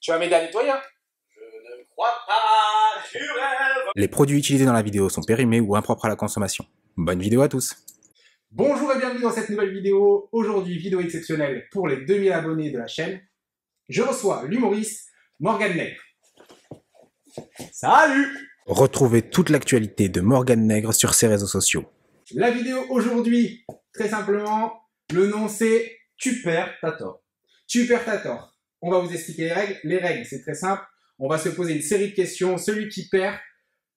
Tu vas m'aider à nettoyer, hein? Je ne crois pas, tu rêves. Les produits utilisés dans la vidéo sont périmés ou impropres à la consommation. Bonne vidéo à tous. Bonjour et bienvenue dans cette nouvelle vidéo. Aujourd'hui, vidéo exceptionnelle pour les 2000 abonnés de la chaîne. Je reçois l'humoriste Morgan Nègre. Salut. Retrouvez toute l'actualité de Morgan Nègre sur ses réseaux sociaux. La vidéo aujourd'hui, très simplement, le nom c'est Tu perds, t'as tort. Tu perds ta tort. On va vous expliquer les règles. Les règles, c'est très simple. On va se poser une série de questions. Celui qui perd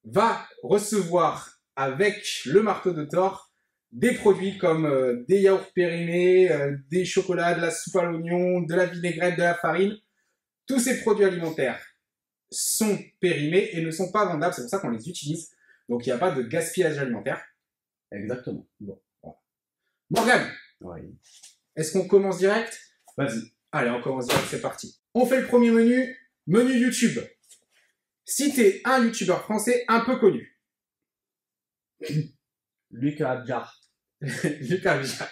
va recevoir avec le marteau de Thor des produits comme des yaourts périmés, des chocolats, de la soupe à l'oignon, de la vinaigrette, de la farine. Tous ces produits alimentaires sont périmés et ne sont pas vendables. C'est pour ça qu'on les utilise. Donc il n'y a pas de gaspillage alimentaire. Exactement. Bon, voilà. Morgan, Oui. est-ce qu'on commence direct? Vas-y. Allez, on commence direct, c'est parti. On fait le premier menu, menu YouTube. Citez un YouTubeur français un peu connu. Lucas Adjar. Lucas Villa.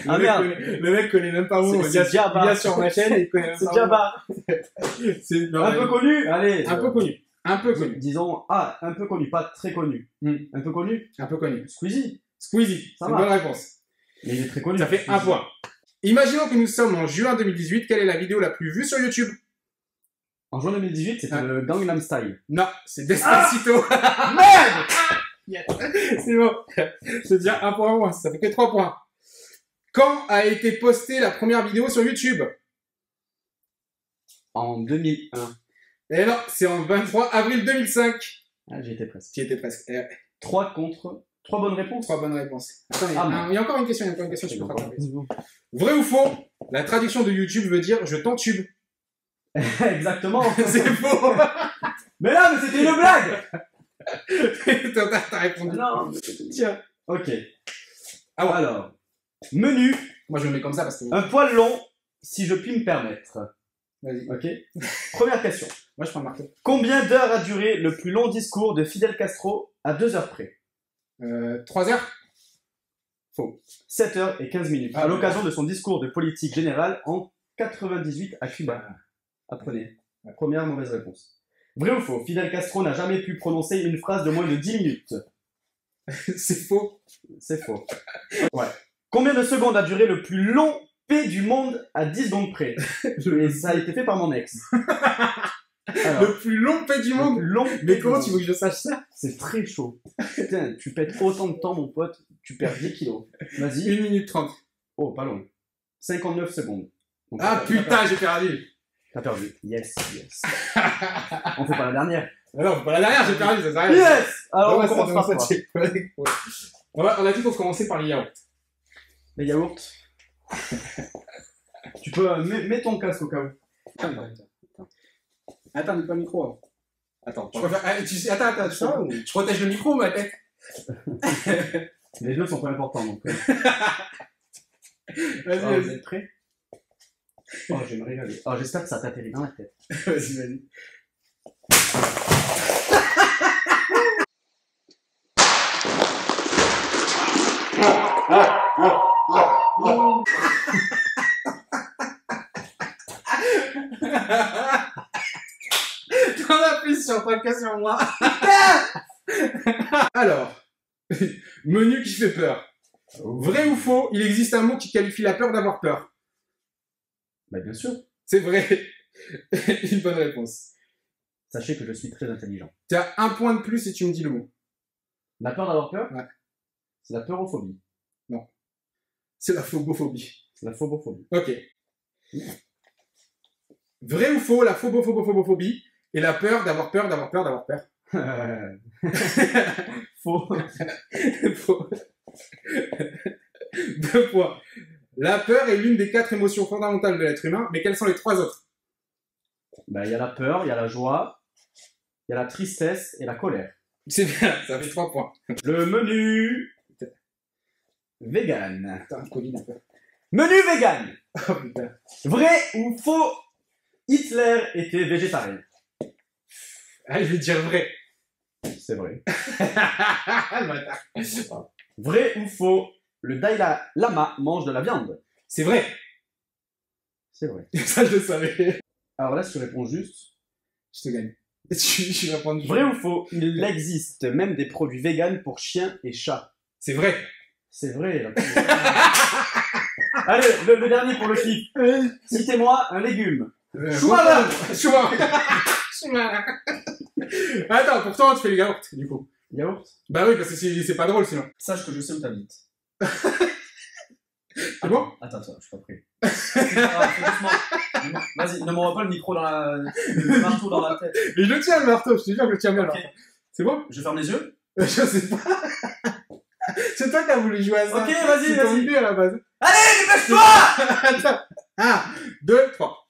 Ah merde. Le mec connaît même pas mon nom. C'est Djabba. Il y a sur ma chaîne et il connaît même C'est pas Djabba. mon nom. C'est non, Un peu connu. Allez. un peu connu. Un peu connu. Disons, un peu connu, pas très connu. Un peu connu. Un peu connu. Squeezie. Squeezie, Ça c'est une va. bonne réponse. Mais il est très connu. Ça fait un Squeezie. point. Imaginons que nous sommes en juin 2018. Quelle est la vidéo la plus vue sur YouTube? En juin 2018, c'était Ah. le Gangnam Style. Non, c'est Despacito. Merde. Yes. C'est bon. C'est déjà un point moins. Ça fait que 3 points. Quand a été postée la première vidéo sur YouTube? En 2001. Eh non, c'est en 23 avril 2005. Ah, j'y étais presque. Qui était presque. 3 bonnes réponses. 3 bonnes réponses. Attends, Ah, il y a encore une question, je peux rattraper. Vrai ou faux? La traduction de YouTube veut dire je t'entube. Exactement. C'est faux. Mais là, mais c'était une blague. T'as répondu. Non. Tiens. Ok. Ah ouais. Alors, menu, Moi je le mets comme ça parce que. un poil long, si je puis me permettre. Vas-y. Ok. Première question. Moi je prends le marteau. Combien d'heures a duré le plus long discours de Fidel Castro à 2 heures près? 3 heures? Faux. 7 heures et 15 minutes. Ah, À l'occasion de son discours de politique générale en 98 à Cuba. Apprenez. La première mauvaise réponse. Vrai ou faux? Fidel Castro n'a jamais pu prononcer une phrase de moins de 10 minutes. C'est faux. C'est faux. Ouais. Combien de secondes a duré le plus long P du monde à 10 secondes près? Et ça a été fait par mon ex. Alors, Le plus long paix du le monde. plus long Mais P comment du tu monde. veux que je sache ça? C'est très chaud. Putain, tu pètes autant de temps, mon pote, tu perds 10 kilos. Vas-y. 1 minute 30. Oh, pas loin. 59 secondes. Donc, Ah putain, j'ai perdu. T'as perdu. Yes, yes. On fait pas la dernière. Ah non, pas la dernière, j'ai perdu, ça sert à rien. Yes! Alors, Non, on ça, commence non, par ça, quoi? tu- Ouais. On a dit qu'on commençait par les yaourts. Les yaourts. Tu peux... mets ton casque au cas où. Attends, mets pas le micro. Hein. Attends. Je préfère... Ah, tu sais... Attends, tu sais, je protège le micro, ma tête. Les jeux sont pas importants, donc... Vas-y, Ah, vous vas-y. êtes prêts? Oh, je vais me régaler. Oh, j'espère que ça t'atterrit dans la tête. Vas-y, vas-y. T'en as plus sur toi que sur moi. Alors, menu qui fait peur. Vrai ou faux, il existe un mot qui qualifie la peur d'avoir peur? Bah, bien sûr. C'est vrai. Une bonne réponse. Sachez que je suis très intelligent. Tu as un point de plus si tu me dis le mot. La peur d'avoir peur? Ouais. C'est la peurophobie. C'est la phobophobie. C'est la phobophobie. Ok. Vrai ou faux, la phobophobie et la peur d'avoir peur d'avoir peur d'avoir peur? Faux. Faux. 2 points. La peur est l'une des 4 émotions fondamentales de l'être humain, mais quelles sont les 3 autres? Bah, il y a la peur, il y a la joie, il y a la tristesse et la colère. C'est bien, ça fait 3 points. Le menu vegan. Putain, Covid un peu. Menu vegan. Oh putain. Vrai ou faux? Hitler était végétarien. Allez, je vais dire vrai. C'est vrai. Le bâtard. Vrai ou faux? Le Dalai Lama mange de la viande. C'est vrai. C'est vrai. Ça, je le savais. Alors là, si tu réponds juste. Je te gagne. Je vais prendre Vrai ou faux? Il existe même des produits véganes pour chiens et chats. C'est vrai. C'est vrai. Là. Allez, le dernier pour le kiff. Citez-moi un légume. Chouara. Attends, pourtant tu fais le yaourt, du coup. Yaourt? Bah oui, parce que c'est pas drôle sinon. Sache que je sais où t'habites. C'est bon? Attends, je suis pas prêt. Fais doucement. Vas-y, ne m'envoie pas le micro le marteau dans la tête. Mais je tiens le marteau, je te jure que je tiens bien le Ok. marteau. C'est bon? Je ferme les yeux? Je sais pas. C'est toi qui as voulu jouer à ça. Ok, vas-y, C'est ton vas-y. idée à la base. Allez, dépêche-toi! Attends. 1, 2, 3.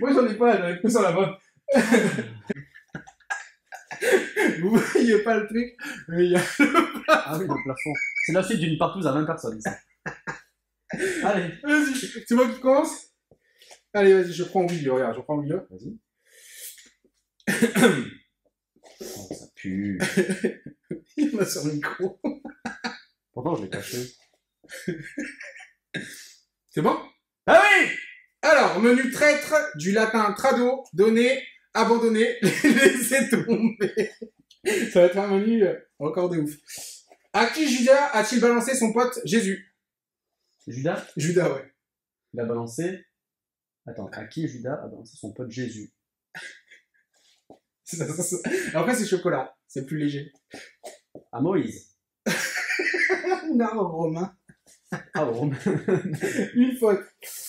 Moi j'en ai pas, j'en ai plus sur la bonne. Vous voyez pas le truc, mais il y a... Ah oui, le plafond. C'est la suite d'une partouze à 20 personnes, ça. Allez. Vas-y, c'est moi qui commence. Allez, vas-y, je prends au milieu, regarde, je prends au milieu. Vas-y. Oh, ça pue. Il m'a sur le micro. Pourtant, je l'ai caché. C'est bon? Ah oui! Alors, menu traître, du latin trado, donner, abandonner, laisser tomber. Ça va être un menu encore de ouf. À qui Judas a-t-il balancé son pote Jésus? Judas, Judas, ouais. il a balancé. Attends, à qui Judas a balancé son pote Jésus? Après, c'est chocolat. C'est plus léger. À Moïse. Non, Romain. Ah bon? Une faute.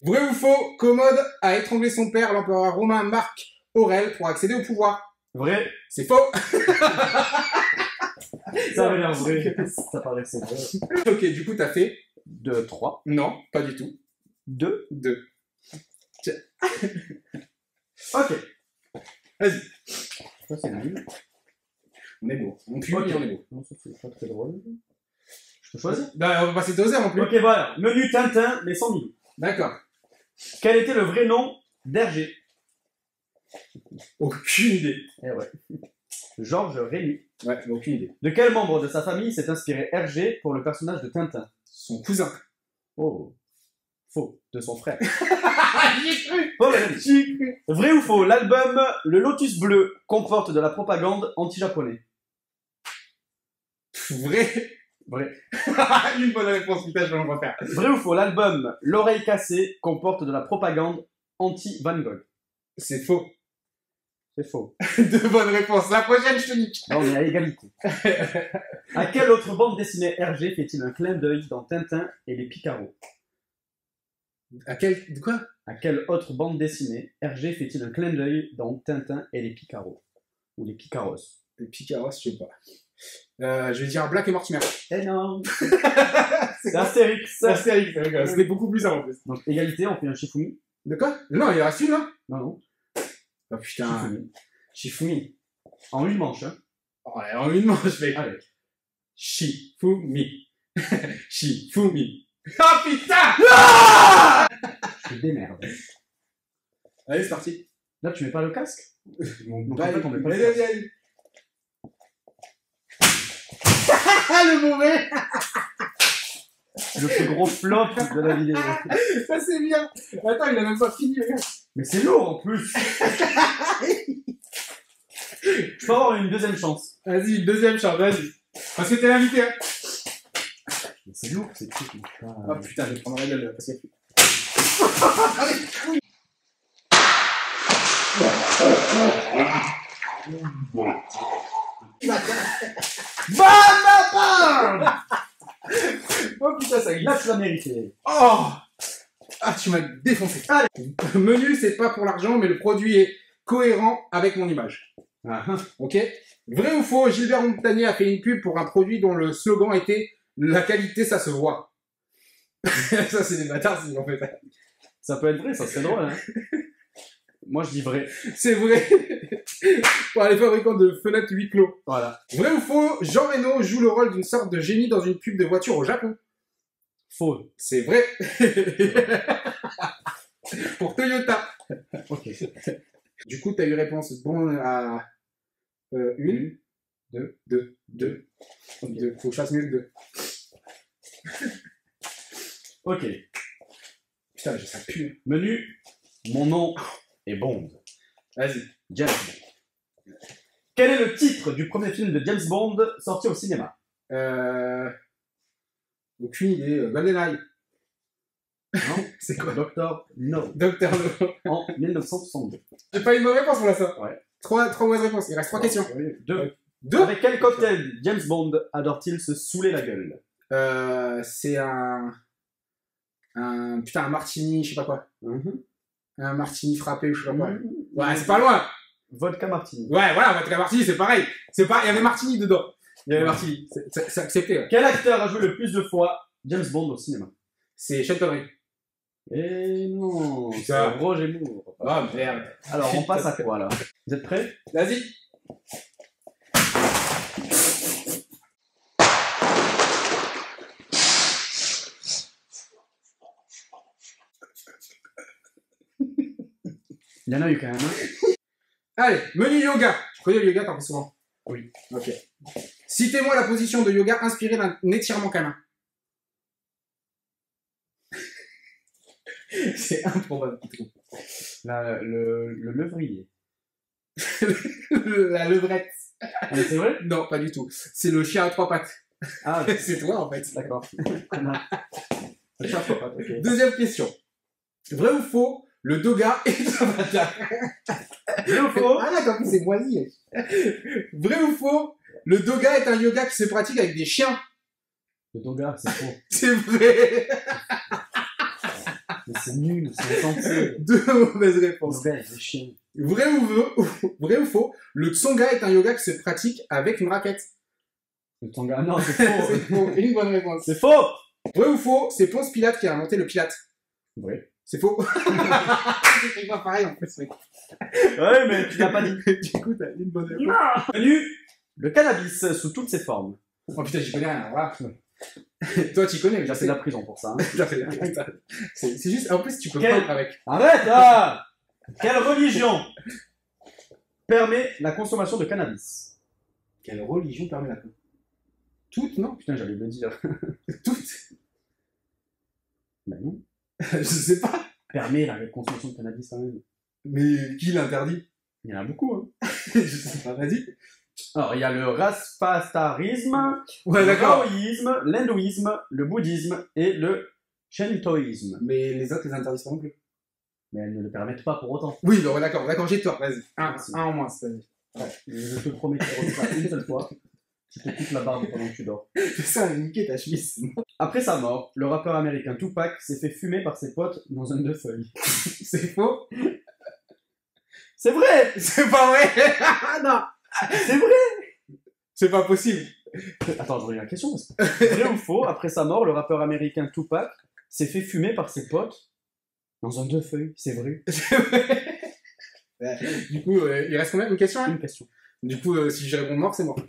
Vrai ou faux, Commode a étranglé son père, l'empereur romain Marc Aurèle, pour accéder au pouvoir. Vrai? C'est faux. Ça avait l'air vrai. Ça paraissait vrai. Ok, du coup, t'as fait 2, 3. non, pas du tout. 2. 2. Ok. Vas-y. Ça, c'est nul. On est beau. On pue, Ok. et on est beau. Non, ça, c'est pas très drôle. Je peux choisir? Bah, on va passer 2 heures en plus. Ok, voilà. Menu Tintin, mais sans mille. D'accord. Quel était le vrai nom d'Hergé? Aucune idée. Eh ouais. Georges Rémy. Ouais, aucune idée. De quel membre de sa famille s'est inspiré Hergé pour le personnage de Tintin? Son cousin. Oh. Faux. De son frère. J'y ai cru. Paul. J'y ai cru. Vrai ou faux? L'album Le Lotus Bleu comporte de la propagande anti-japonais. Vrai. Vrai. Une bonne réponse, putain, je vais en refaire. Vrai ou faux? L'album L'Oreille Cassée comporte de la propagande anti-Van Gogh. C'est faux. C'est faux. 2 bonnes réponses. La prochaine, je te nique. Là, on est à égalité. À quelle autre bande dessinée Hergé fait-il un clin d'œil dans Tintin et les Picaros? À quel... De quoi? À quelle autre bande dessinée Hergé fait-il un clin d'œil dans Tintin et les Picaros? Ou les Picaros? Les Picaros, je sais pas. Je vais dire Black et Mortimer. Eh non. C'est Astérix. C'est Astérix, c'était beaucoup plus simple en plus. Donc égalité, on fait un Shifumi. De quoi? Non, il en reste une, là. Non, non. Oh putain. Shifumi. Shifumi. En une manche, hein. Ouais, en une manche, mec. Allez. Shifumi. Shifumi. Oh putain! Je te démerde. Allez, c'est parti. Là, tu mets pas le casque? Donc, Bah, en fait, on met pas le allez, casque. allez, allez. Le mauvais! Le plus gros flop de la vidéo. Ça, c'est bien. Attends, il a même pas fini, regarde. Mais c'est lourd en plus. Je peux avoir une deuxième chance. Vas-y, deuxième chance, vas-y. Parce que t'es l'invité, hein. Mais c'est lourd, c'est tout. Oh putain, je vais prendre la gueule, parce qu'il y a plus. Bam! Oh putain, ça glisse. Là, tu l'as mérité. Oh! Ah, tu m'as défoncé. Allez. Menu, c'est pas pour l'argent, mais le produit est cohérent avec mon image. Ok? Vrai ou faux, Gilbert Montagnier a fait une pub pour un produit dont le slogan était « La qualité, ça se voit ». Ça, c'est des bâtards, en fait. Ça peut être vrai, ça serait drôle. Hein. Moi, je dis vrai. C'est vrai. Pour les fabricants de fenêtres huis clos. Voilà. Vrai ou faux, Jean Reno joue le rôle d'une sorte de génie dans une pub de voiture au Japon. Faux. C'est vrai. Pour Toyota. Ok. Du coup, tu as eu réponse bon à une. 2. Faut que je fasse mieux que 2. Ok. Putain, mais ça pue. Menu. Mon nom est Bond. Vas-y. James Bond. Quel est le titre du premier film de James Bond sorti au cinéma? Aucune idée. GoldenEye. Non. C'est quoi? Doctor No. Docteur No. En 1962. J'ai pas une mauvaise réponse pour ça. Ouais. 3 mauvaises réponses. Il reste 3 questions. 2. 2. Avec quel cocktail James Bond adore-t-il se saouler la gueule? C'est un martini, je sais pas quoi. Un martini frappé, je sais pas quoi. Ouais, c'est pas loin. Vodka martini. Ouais, voilà, vodka martini, c'est pareil. Il y avait martini dedans. Il y avait martini. C'est accepté. Ouais. Quel acteur a joué le plus de fois James Bond au cinéma? C'est Sean Connery. Eh non, c'est Putain. Roger Moore. Oh merde. Alors, on passe à quoi là? Vous êtes prêts? Vas-y. Il y en a eu quand même. Hein. Allez, menu yoga. Tu connais le yoga, t'en fais souvent? Oui. Ok. Citez-moi la position de yoga inspirée d'un étirement canin. C'est improbable. Le levrier. La levrette. Ah, mais c'est vrai? Non, pas du tout. C'est le chien à 3 pattes. Ah, C'est toi en fait. d'accord. Le chat à 3 pattes, ok. Deuxième question. Vrai ou faux? Le doga est un bâtard. Vrai ou faux? Ah là, t'as plus c'est moisi. Vrai ou faux? Le doga est un yoga qui se pratique avec des chiens. Le doga, c'est faux. C'est vrai. Mais c'est nul, c'est insensé. 2 mauvaises réponses. Le gars, il est chiant. Vrai ou faux? Le tsonga est un yoga qui se pratique avec une raquette. Le tanga, non, c'est C'est faux. faux. Une bonne réponse. C'est faux. Vrai ou faux? C'est Ponce Pilate qui a inventé le pilate. Ouais. C'est faux. C'est pas pareil en plus, mec. Ouais, mais tu l'as pas dit. Du coup, t'as une bonne réponse. Menu. Le cannabis sous toutes ses formes. Oh putain, j'y connais rien, voilà. Toi, tu connais, mais J'ai fait de la prison pour ça. Hein. C'est juste, en plus, tu peux Quel- prendre avec. Arrête là. Quelle religion permet la consommation de cannabis? Quelle religion permet la Toutes, non? Putain, j'allais le dire. Toutes. Ben non. Je sais pas. Permet la consommation de cannabis quand même. Mais qui l'interdit? Il y en a beaucoup. Hein. Je sais pas, vas-y. Alors, il y a le rastafarisme, Ouais, le d'accord. taoïsme, l'hindouisme, le bouddhisme et le shintoïsme. Mais les autres les interdisent pas non plus. Mais elles ne le permettent pas pour autant. Oui, bon, d'accord, j'ai tort, vas-y. Merci. Un en moins, vas-y. Je te promets que tu refais ça une seule fois. Tu te coupes la barbe pendant que tu dors. C'est ça, niquer ta chemise. Après sa mort, le rappeur américain Tupac s'est fait fumer par ses potes dans un 2 feuilles. C'est faux? C'est vrai! C'est pas vrai. Non, C'est vrai! c'est pas possible. Attends, je relis la question. Parce que... Vrai ou faux, après sa mort, le rappeur américain Tupac s'est fait fumer par ses potes dans un 2 feuilles. C'est vrai? Du coup, il reste combien? Une question hein? Une question. Du coup, si je réponds mort, c'est mort.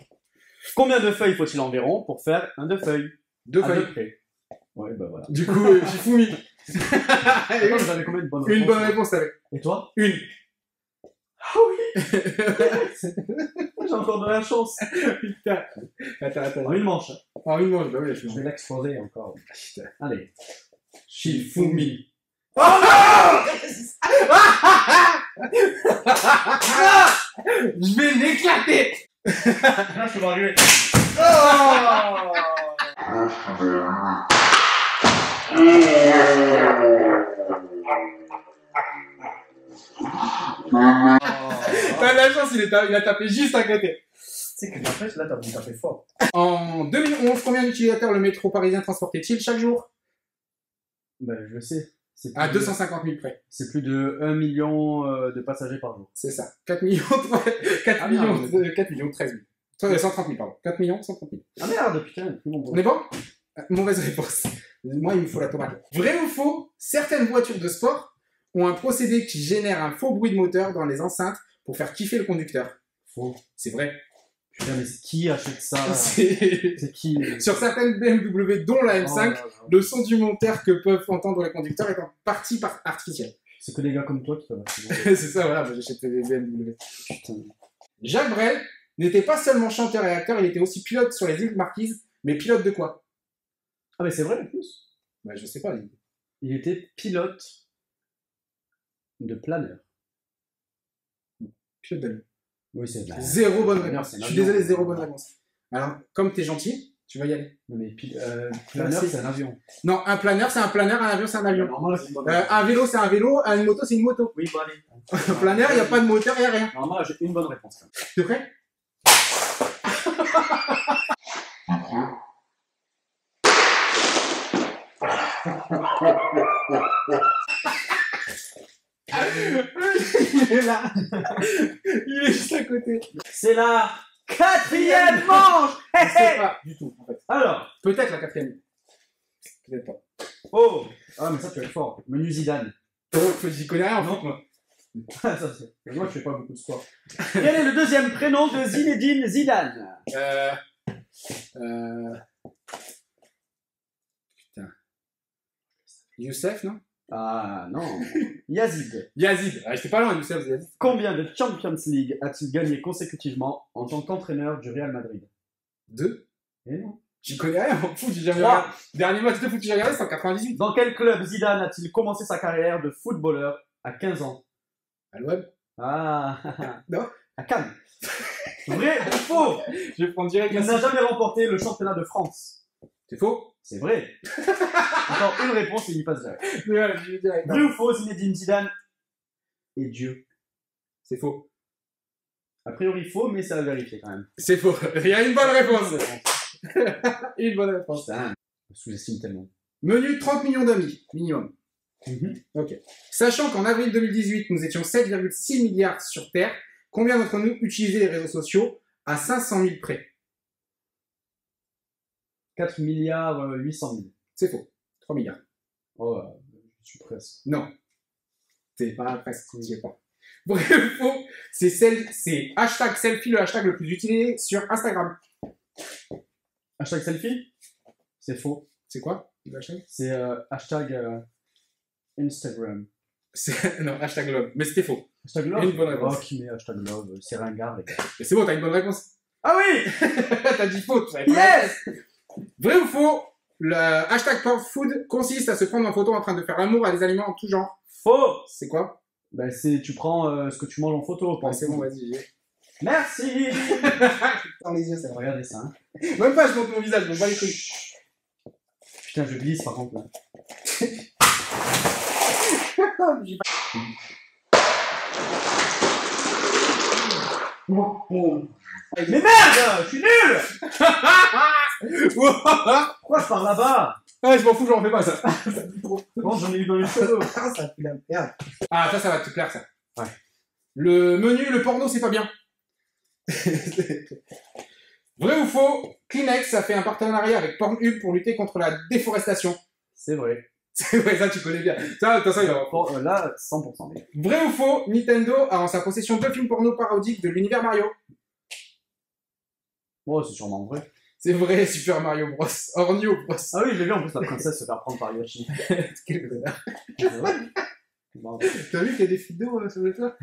Combien de feuilles faut-il environ pour faire un 2 feuilles? 2 À feuilles. deux près. Ouais, bah voilà. Du coup, j'ai fourmi. Attends, vous avez combien de bonnes Une réponses? bonne réponse, t'avais. Et toi? Une. Ah oui! J'ai encore de la chance. Putain. Attends. En une manche. Ah, une manche, bah oui, je Je vais l'exploser encore. Putain. Allez. Shifumi. Oh non! Je vais l'éclater. Là, je peux m'arriver. T'as de la chance, il a tapé juste à côté. C'est que n'empêche, là, t'as voulu taper fort. En 2011, combien d'utilisateurs le métro parisien transportait-il chaque jour? Ben, je le sais. C'est À plus 250 000 près. C'est plus de 1 million de passagers par jour. C'est ça. 4 millions, 4 millions 13 000. 130 000, pardon. 4 millions 130 000. Ah merde, putain. On est bon? Mauvaise réponse. Moi, il me faut la tomate. Vrai ou faux? Certaines voitures de sport ont un procédé qui génère un faux bruit de moteur dans les enceintes pour faire kiffer le conducteur. Faux. C'est vrai. Putain, mais qui achète ça? C'est- C'est qui? Sur certaines BMW, dont la M5, Oh là là. le son du moteur que peuvent entendre les conducteurs est en partie artificiel. C'est que des gars comme toi qui peuvent acheter. C'est ça, voilà, moi, j'achète des BMW. Putain. Jacques Brel n'était pas seulement chanteur et acteur, il était aussi pilote sur les îles Marquises. Mais pilote de quoi? Ah, mais c'est vrai en plus. Bah, je sais pas. Il était pilote de planeur. Pilote d'avion. Oui, c'est vrai. Zéro bonne Planeur, réponse. c'est un Je suis avion. désolé, zéro bonne réponse. Alors, comme t'es gentil, tu vas y aller. Non, mais planeur, c'est un avion. Non, un planeur, c'est un planeur, un avion, c'est un avion. Normalement, c'est une bonne Un vélo, c'est un vélo, une moto, c'est une moto. Oui, bon, allez. Un planeur, il n'y a pas de moteur, il n'y a rien. Normalement, j'ai une bonne réponse. T'es prêt? Il est là. Il est juste à côté. C'est la 4e manche. Je sais pas du tout, en fait. Alors, Peut-être la 4e. Peut-être pas. oh, ah, mais ça, tu vas être fort. Menu Zidane. J'y connais rien en fait, moi. Ça, c'est... Moi, je fais pas beaucoup de sport. Quel est le deuxième prénom de Zinedine Zidane? Putain. Youssef, non? Ah, non. Yazid. Yazid. Ah, j'étais pas loin, Youssef, c'est Yazid. Combien de Champions League a-t-il gagné consécutivement en tant qu'entraîneur du Real Madrid? 2. Eh non. J'y connais rien en foot, j'ai jamais Trois. regardé. Dernier match de foot que j'ai regardé, c'est en 98. Dans quel club Zidane a-t-il commencé sa carrière de footballeur à 15 ans? À l'OM. Ah, Non. à Cannes. Vrai ou faux? Je vais prendre direct Il la n'a jamais remporté le championnat de France. C'est faux. C'est vrai. Encore une réponse et il y passe direct. Ouais, je vais direct. Vrai ou faux, Zinedine Zidane est Dieu? C'est faux. A priori faux, mais ça à vérifier quand même. C'est faux. Il y a une bonne réponse. Une bonne réponse. Putain, je sous-estime tellement. Menu 30 millions d'amis, minimum. Ok. Sachant qu'en avril 2018, nous étions 7,6 milliards sur Terre, combien d'entre nous utilisaient les réseaux sociaux à 500 000 près? 4 milliards 800 000. C'est faux. 3 milliards. Oh, je suis presque. Non. C'est pas presque, n'y est pas. Vrai ou faux, c'est hashtag selfie, le hashtag le plus utilisé sur Instagram. Hashtag selfie? C'est faux. C'est quoi le hashtag? C'est hashtag Instagram. Non, hashtag love. Mais c'était faux. Hashtag love? Une bonne réponse. Oh, qui met hashtag love? C'est ringard, les gars. Mais c'est bon, t'as une bonne réponse. Ah oui! T'as dit faux. Tu savais pas. Yes! Vrai ou faux, le hashtag food consiste à se prendre en photo en train de faire l'amour à des aliments en tout genre. Faux! C'est quoi? Ben, c'est, tu prends ce que tu manges en photo. Ouais, c'est bon, vas-y. Merci! Dans les yeux, ça va. Regardez ça, hein. Même pas, je montre mon visage, je me bats les couilles. Putain, je glisse par contre là. Mais merde! Je suis nul! Pourquoi je pars là-bas? Ouais, je m'en fous, j'en fais pas ça. Bon, j'en ai eu dans les cheveux. Ça pue la merde. Ah, ça va te plaire, ça. Ouais. Le menu, le porno, c'est pas bien. Vrai ou faux, Kleenex a fait un partenariat avec Pornhub pour lutter contre la déforestation. C'est vrai. C'est vrai, ça tu connais bien. Ça, attention, il va. Bon, là, 100%. Mais... Vrai ou faux, Nintendo a en sa possession 2 films porno parodiques de l'univers Mario. Oh, c'est sûrement vrai. C'est vrai, Super Mario Bros. Ornio Bros. Ah oui, je l'ai vu en plus, la princesse se faire prendre par Yoshi. Quel connard. C'est vrai. Bon. T'as vu qu'il y a des fuites d'eau sur le toit?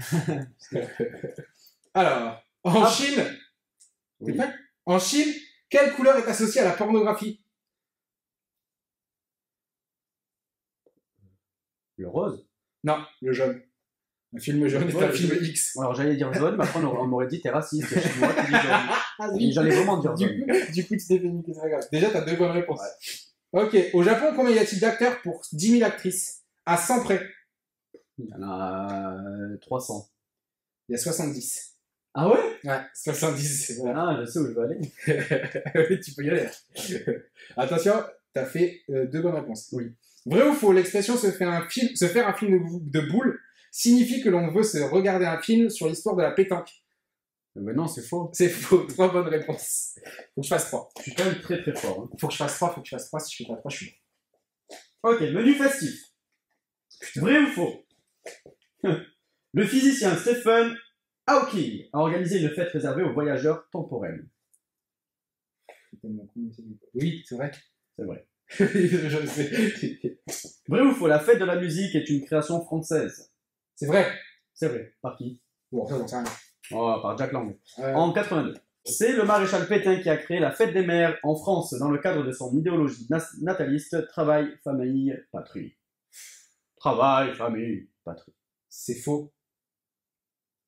Alors, en Chine, t'es Oui. prêt? En Chine, quelle couleur est associée à la pornographie? Le rose. Non, le jaune. Un film jaune est Ouais, un film je- X. Alors j'allais dire jaune, mais après on m'aurait dit t'es raciste, c'est chinois qui dit jaune. Ah, Et j'allais vraiment dire jaune. Du coup, tu t'es fait niquer, c'est pas grave. Déjà, t'as 2 bonnes réponses. Ok, au Japon, combien y a-t-il d'acteurs pour 10 000 actrices? À 100 près. Il y en a 300. Il y a 70. Ah ouais? Ouais, 70, voilà. Ah, je sais où je veux aller. Tu peux y aller. Attention, t'as fait 2 bonnes réponses. Oui. Vrai ou faux, l'expression se faire un film de boules signifie que l'on veut se regarder un film sur l'histoire de la pétanque. Mais non, c'est faux. C'est faux, 3 bonnes réponses. Faut que je fasse 3. Je suis quand même très très fort. Hein. Faut que je fasse 3, Si je fais pas 3, je suis Ok, menu festif. Vrai ou faux? Le physicien Stephen Hawking a organisé une fête réservée aux voyageurs temporels. Oui, c'est vrai. C'est vrai. Je sais. Vrai ou faux? La fête de la musique est une création française. C'est vrai. C'est vrai. Par qui? Bon, ça, j'en sais rien. Oh, par Jack Lang. Euh, En 82. C'est le maréchal Pétain qui a créé la fête des mères en France dans le cadre de son idéologie nataliste travail, famille, patrie. Travail, famille, patrie. C'est faux.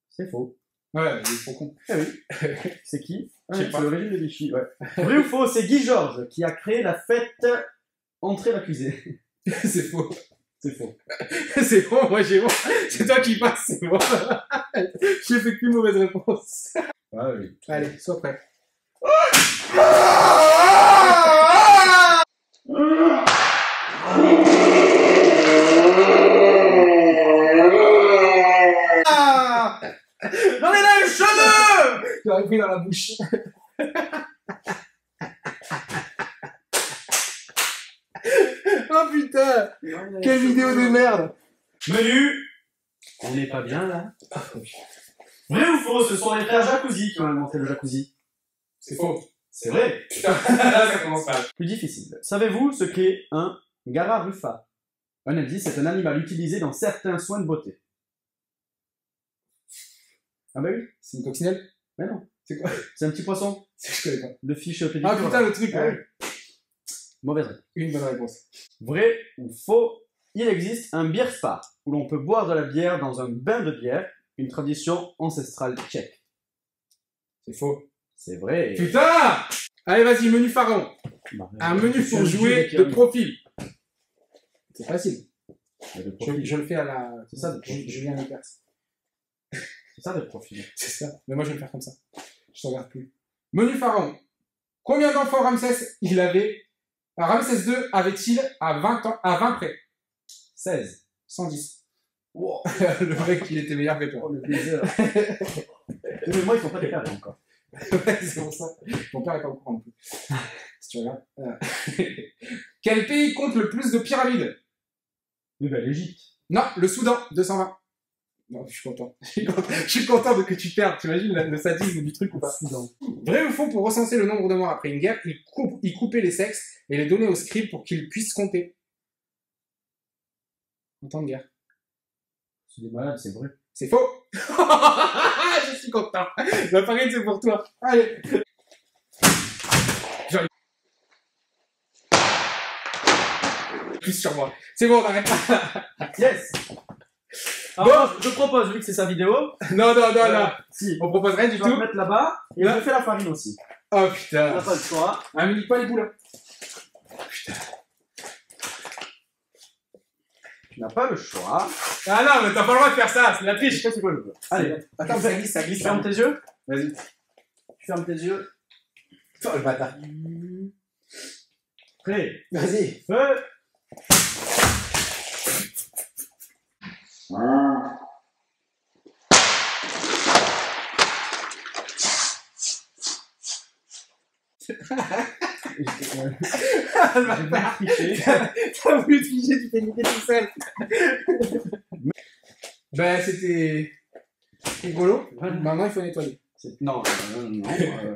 C'est faux. Ouais, il est trop con. Ah oui. C'est qui? Je sais C'est pas. le régime de Vichy, ouais. Vrai ou faux, c'est Guy Georges qui a créé la fête entrée l'accusé. C'est faux. C'est faux. C'est bon, moi j'ai bon. C'est toi qui passes, c'est bon. J'ai fait qu'une mauvaise réponse. Ah oui. Allez, sois prêt. J'en ai là une cheveux! J'aurais pris dans la bouche. Oh putain! Quelle vidéo de merde! Menu! On n'est pas bien là? Vrai ou faux, ce sont les frères Jacuzzi qui ont inventé le jacuzzi. C'est faux. C'est vrai. Putain, là ça commence mal. Plus difficile. Savez-vous ce qu'est un Gararufa? Un indice, c'est un animal utilisé dans certains soins de beauté. Ah bah oui, C'est une coccinelle? mais non. C'est quoi? C'est un petit poisson. Je connais pas. De fiche pédicure. Ah putain, le truc, Ah ouais. oui. Mauvaise réponse. Une bonne réponse. Vrai ou faux, il existe un beer spa où l'on peut boire de la bière dans un bain de bière, une tradition ancestrale tchèque. C'est faux. C'est vrai. Putain! Allez, vas-y, menu pharaon. Un menu pour jouer de profil. C'est facile. Je le fais à la. C'est ça, de profil. Julien Lepers. C'est ça de profil. C'est ça. Mais moi, je vais le faire comme ça. Je t'en regarde plus. Menu pharaon. Combien d'enfants Ramsès il avait? Ramsès II avait-il à 20 ans, à 20 près? 16. 110. Wow. Le mec, il était meilleur que toi. Oh, le plaisir. Mais moi, ils sont pas des carrés encore. Ouais, c'est pour ça. Mon père est pas au courant non plus. Si tu regardes. Quel pays compte le plus de pyramides? Mais ben, l'Égypte. Non, le Soudan, 220. Non, je suis content. Je suis content de que tu perdes. Tu imagines le sadisme du truc ou pas? Soudan. Vrai ou faux, pour recenser le nombre de morts après une guerre, il coupait les sexes et les donnait aux scribes pour qu'ils puissent compter. En temps de guerre. C'est des malades, c'est vrai. C'est faux. Je suis content. La farine, c'est pour toi. Allez. Plus sur moi. C'est bon, on arrête. Yes. Alors, je propose, vu que c'est sa vidéo, Non, non. si, On propose rien du tu vas me tout. mettre là-bas, et Là. je fais la farine aussi. Oh On putain. n'a pas le choix. Ah, mais dis pas les boules. Tu n'as pas le choix. Ah non, mais t'as pas le droit de faire ça. C'est la triche. C'est quoi le jeu? Allez, Attends, ça glisse, ça glisse. tu fermes tes yeux. Vas-y. Tu fermes tes yeux. Oh, le bâtard. Prêt. Vas-y. Feu. Ah, le bâtard. T'as voulu tricher, tu t'es niqué tout seul. Ben, c'était rigolo. Maintenant, il faut nettoyer. Non.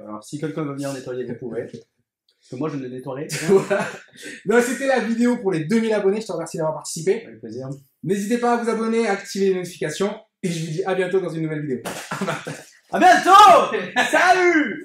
Alors, si quelqu'un veut venir nettoyer, vous pouvez. Parce que moi, je ne les nettoierai. Voilà. Donc, c'était la vidéo pour les 2000 abonnés. Je te remercie d'avoir participé. Avec plaisir. N'hésitez pas à vous abonner, à activer les notifications. Et je vous dis à bientôt dans une nouvelle vidéo. À bientôt. Salut.